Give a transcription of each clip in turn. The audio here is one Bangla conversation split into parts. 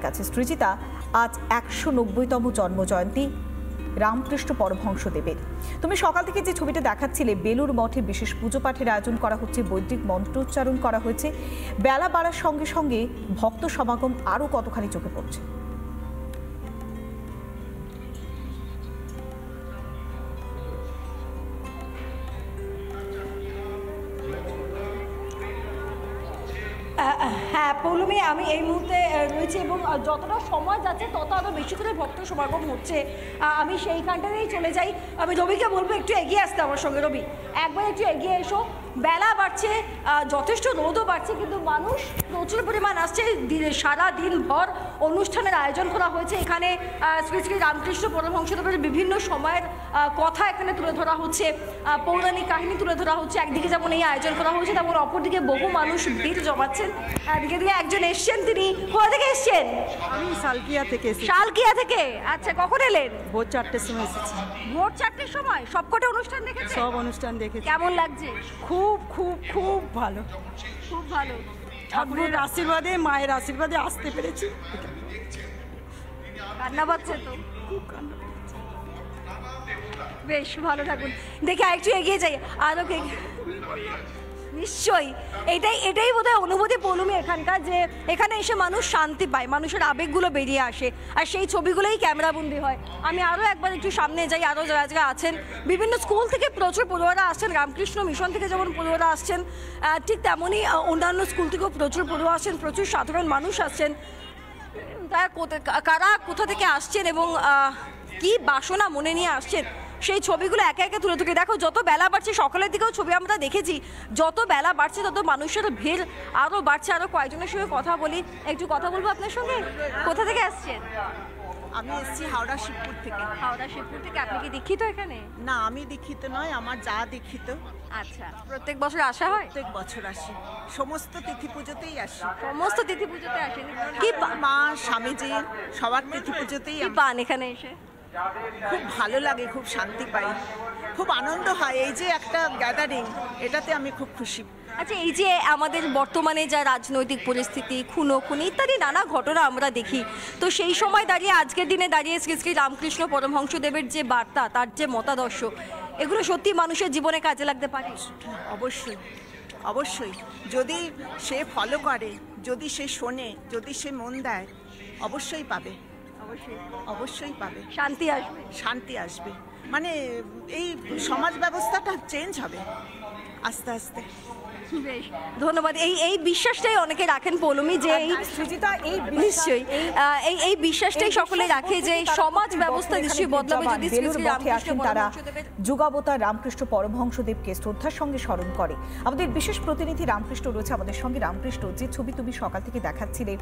কাছে সৃজিতা, আজ ১৯০তম জন্মজয়ন্তী রামকৃষ্ণ পরমহংসদেবের। তুমি সকাল থেকে যে ছবিটা দেখাচ্ছিলে, বেলুর মঠে বিশেষ পুজো পাঠের আয়োজন করা হচ্ছে, বৈদিক মন্ত্রোচ্চারণ করা হয়েছে। বেলা বাড়ার সঙ্গে সঙ্গে ভক্ত সমাগম আরও কতখানি চোখে পড়ছে? হ্যাঁ পৌলমী, আমি এই মুহূর্তে রয়েছি এবং যতটা সময় যাচ্ছে তত আরও বেশি করে ভক্ত সমাগম হচ্ছে। আমি সেইখানটাতেই চলে যাই। আমি রবিকে বলবো একটু এগিয়ে আসতে আমার সঙ্গে। রবি, একবার একটু এগিয়ে এসো। বেলা বাড়ছে, যথেষ্ট রোদও বাড়ছে, কিন্তু মানুষ প্রচুর পরিমাণ আসছে। সারা দিন ভর অনুষ্ঠানের আয়োজন করা হয়েছে। এখানে শ্রী শ্রী রামকৃষ্ণ পরমহংসদেবের বিভিন্ন সময়ের কথা এখানে তুলে ধরা হচ্ছে, পৌরাণিক কাহিনী তুলে ধরা হচ্ছে। একদিকে যেমন এই আয়োজন করা হয়েছে, তেমন অপরদিকে বহু মানুষ ভিড় জমাচ্ছেন। দিকে দিকে একজন এসছেন, তিনি কোথা থেকে এসছেন? আমি সালকিয়া থেকে এসেছি। সালকিয়া থেকে? আচ্ছা, কখন এলেন? ভোর 4টের সময় এসেছি। ভোর 4টের সময়? সবকটা অনুষ্ঠান দেখেছেন? সব অনুষ্ঠান দেখেছি। কেমন লাগছে? খুব খুব খুব ভালো, খুব ভালো। ঠাকুরের আশীর্বাদে, মায়ের আশীর্বাদে আসতে পেরেছি। কান্না পাচ্ছে তো? খুব কান্না। বেশ ভালো থাকুন। দেখে আরেকটু এগিয়ে যাই। আরও নিশ্চয়ই এটাই বোধহয় অনুভূতি পৌলমী এখানকার, যে এখানে এসে মানুষ শান্তি পায়, মানুষের আবেগগুলো বেরিয়ে আসে, আর সেই ছবিগুলোই ক্যামেরাবন্দি হয়। আমি আরও একবার একটু সামনে যাই। আরও যারা যারা আছেন, বিভিন্ন স্কুল থেকে প্রচুর পড়ুয়ারা আসছেন, রামকৃষ্ণ মিশন থেকে যেমন পড়ুয়ারা আসছেন, ঠিক তেমনই অন্যান্য স্কুল থেকেও প্রচুর পড়ুয়া আসছেন, প্রচুর সাধারণ মানুষ আসছেন। তারা কারা কোথা থেকে আসছেন এবং কি বাসনা মনে নিয়ে আসছেন, সেই ছবিগুলো একে একে তুলে তুলে দেখো। যত বেলা বাড়ছে, সকালের দিকেও ছবি আমরা দেখেছি, যত বেলা বাড়ছে তত মানুষের ভিড় আরও বাড়ছে। আরও কয়েকজনের সঙ্গে কথা বলি। একটু কথা বলবো আপনার সঙ্গে। কোথা থেকে আসছেন? আমি এসেছি হাওড়া শিবপুর থেকে। হাওড়া শিবপুর থেকে। আপনি কি দীক্ষিত এখানে? না, আমি দীক্ষিত নয়, আমার যা দীক্ষিত। আচ্ছা, প্রত্যেক বছর আসা হয়? প্রত্যেক বছর আসি, সমস্ত তিথি পুজোতেই আসি। সমস্ত তিথি পুজোতে আসেন? কি মা, স্বামীজি সবার তিথি পুজোতেই পান এখানে এসে? খুব ভালো লাগে, খুব শান্তি পাই, খুব আনন্দ হয়। এই যে একটা গ্যাদারিং, এটাতে আমি খুব খুশি। আচ্ছা, এই যে আমাদের বর্তমানে যা রাজনৈতিক পরিস্থিতি, খুনোখুনি ইত্যাদি নানা ঘটনা আমরা দেখি, তো সেই সময় দাঁড়িয়ে, আজকের দিনে দাঁড়িয়ে শ্রী শ্রী রামকৃষ্ণ পরমহংসদেবের যে বার্তা, তার যে মতাদর্শ, এগুলো সত্যি মানুষের জীবনে কাজে লাগতে পারে? অবশ্যই, অবশ্যই। যদি সে ফলো করে, যদি সে শোনে, যদি সে মন দেয়, অবশ্যই পাবে, অবশ্যই পাবে। শান্তি আসবে, শান্তি আসবে। মানে এই সমাজ ব্যবস্থাটা চেঞ্জ হবে আস্তে আস্তে। বেশ, ধন্যবাদ। এই বিশ্বাসটাই অনেকে রাখেন পৌলমী, যে সৃজিতা, নিশ্চয়ই এই বিশ্বাসটাই সকলে রাখে যে সমাজ ব্যবস্থা নিশ্চয়ই বদলাবে যদি শ্রী শ্রী রামকৃষ্ণ তারা পরমহংসদেবের যুগাবতার রামকৃষ্ণ পরমহংসদেবকে শ্রদ্ধার সঙ্গে স্মরণ করে। আমাদের বিশেষ প্রতিনিধি রামকৃষ্ণ রয়েছে আমাদের সঙ্গে। রামকৃষ্ণ, যে ছবি তুমি সকাল থেকে দেখাচ্ছিলে,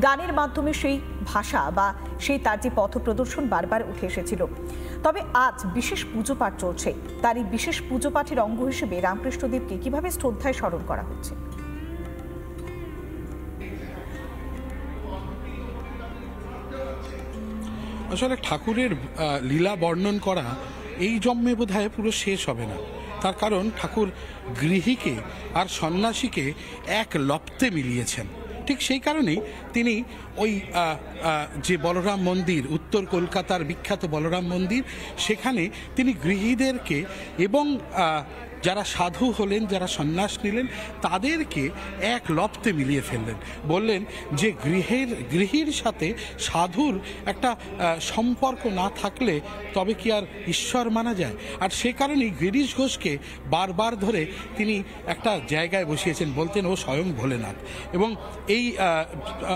গানের মাধ্যমে সেই ভাষা বা সেই তার যে পথ প্রদর্শন বারবার উঠে এসেছিল, তবে আজ বিশেষ পুজো পাঠ চলছে। তার এই বিশেষ পুজো পাঠের অঙ্গ হিসেবে রামকৃষ্ণদেবকে কিভাবে শ্রদ্ধায় স্মরণ করা হচ্ছে? আসলে ঠাকুরের লীলা বর্ণন করা এই জন্মে বোধহয় পুরো শেষ হবে না। তার কারণ ঠাকুর গৃহীকে আর সন্ন্যাসীকে এক লপ্তে মিলিয়েছেন। ঠিক সেই কারণেই তিনি ওই যে বলরাম মন্দির, উত্তর কলকাতার বিখ্যাত বলরাম মন্দির, সেখানে তিনি গৃহীদেরকে এবং যারা সাধু হলেন, যারা সন্ন্যাস নিলেন, তাদেরকে এক লপ্তে মিলিয়ে ফেললেন। বললেন যে গৃহীর সাথে সাধুর একটা সম্পর্ক না থাকলে তবে কি আর ঈশ্বর মানা যায়? আর সে কারণেই গিরিশ ঘোষকে বারবার ধরে তিনি একটা জায়গায় বসিয়েছেন, বলতেন ও স্বয়ং ভোলেনাথ। এবং এই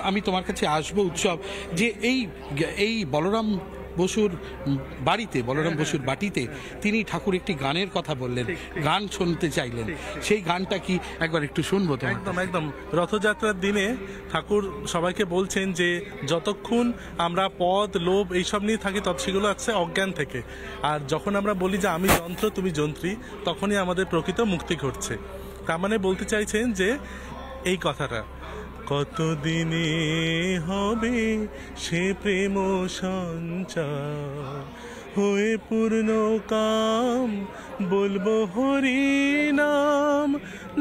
আমি তোমার কাছে আসবো উৎসব, যে এই বলরাম বসুর বাড়িতে, বলরাম বসুর বাটিতে তিনি ঠাকুর একটি গানের কথা বললেন, গান শুনতে চাইলেন। সেই গানটা কি একবার একটু শুনবো? তো একদম রথযাত্রার দিনে ঠাকুর সবাইকে বলছেন যে যতক্ষণ আমরা পদ, লোভ এইসব নিয়ে থাকি, সেগুলো আছে অজ্ঞান থেকে। আর যখন আমরা বলি যে আমি যন্ত্র, তুমি যন্ত্রী, তখনই আমাদের প্রকৃত মুক্তি ঘটছে। তার মানে বলতে চাইছেন যে এই কথাটা কতদিনে হবে সে প্রেম সঞ্চার, হয়ে পূর্ণ কাম বলবো হরি নাম,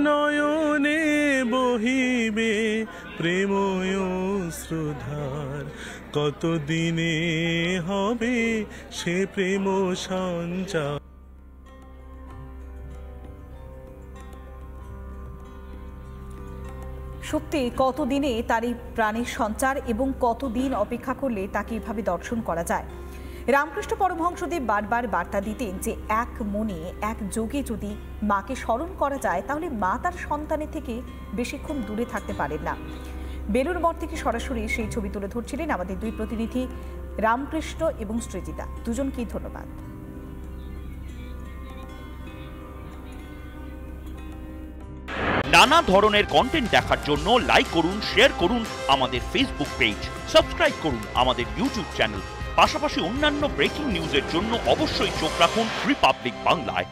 নয়নে বহিবে প্রেময় শ্রুধার, কতদিনে হবে সে প্রেম সঞ্চার। সত্যি কতদিনে তার এই প্রাণের সঞ্চার এবং কতদিন অপেক্ষা করলে তাকে এভাবে দর্শন করা যায়। রামকৃষ্ণ পরমহংসদেব বারবার বার্তা দিতেন যে এক মনে এক যোগে যদি মাকে স্মরণ করা যায় তাহলে মা তার সন্তানের থেকে বেশিক্ষণ দূরে থাকতে পারেন না। বেলুড় মঠ থেকে সরাসরি সেই ছবি তুলে ধরছিলেন আমাদের দুই প্রতিনিধি রামকৃষ্ণ এবং সৃজিতা। দুজনকেই ধন্যবাদ। নানা ধরনের কন্টেন্ট দেখার জন্য লাইক করুন, শেয়ার করুন আমাদের ফেসবুক পেজ, সাবস্ক্রাইব করুন আমাদের ইউটিউব চ্যানেল। পাশাপাশি অন্যান্য ব্রেকিং নিউজের জন্য অবশ্যই চোখ রাখুন রিপাবলিক বাংলায়।